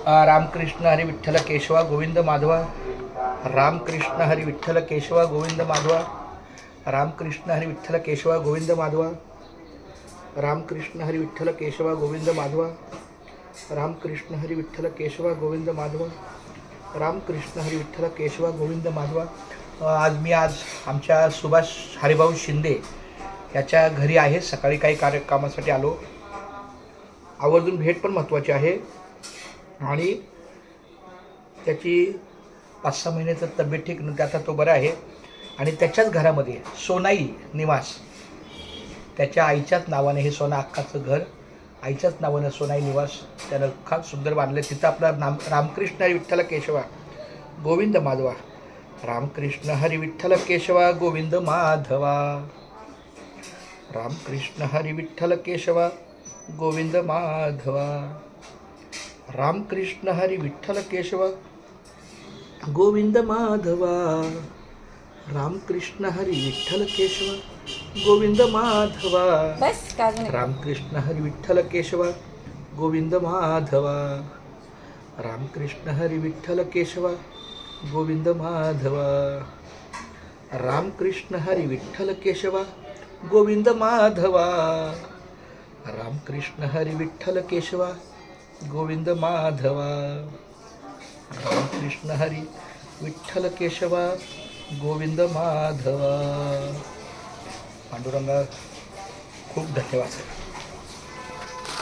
रामकृष्ण हरी विठ्ठल केशवा गोविंद माधवा. रामकृष्ण हरी विठ्ठल केशवा गोविंद माधवा. रामकृष्ण हरी विठ्ठल केशवा गोविंद माधवा. रामकृष्ण हरी विठ्ठल केशवा गोविंद माधवा. रामकृष्ण हरी विठ्ठल केशवा गोविंद माधवा. रामकृष्ण हरी विठ्ठल केशवा गोविंद माधवा. आज आमच्या सुभाष हरिभाऊ शिंदे याच्या घरी आहे. सकाळी काही कार्यक्रमासाठी आलो. आवर्जून भेट पण महत्त्वाची आहे आणि त्याची 5-6 महिन्याचं तब्येत ठीक नव्हती, आता तो बरा आहे. आणि त्याच्याच घरामध्ये सोनाई निवास, त्याच्या आईच्याच नावाने हे सोना अक्काचं घर आईच्याच नावानं सोनाई निवास त्यानं फार सुंदर बांधलं. तिथं आपला नाम रामकृष्ण हरी विठ्ठल केशवा गोविंद माधवा. रामकृष्ण हरी विठ्ठल केशवा गोविंद माधवा. रामकृष्ण हरी विठ्ठल केशवा गोविंद माधवा. रामकृष्ण हरी विठ्ठल केशवा गोविंद माधवा. रामकृष्ण हरी विठ्ठल केशवा गोविंद माधवा. रामकृष्ण हरी विठ्ठल केशवा गोविंद माधवा. रामकृष्ण हरी विठ्ठल केशवा गोविंद माधवा. रामकृष्ण हरी विठ्ठल केशवा गोविंद माधवा. रामकृष्ण हरी विठ्ठल केशवा गोविंद माधवा. रामकृष्ण हरी विठ्ठल केशवा गोविंद माधवा. पांडुरंगा खूप धन्यवाद.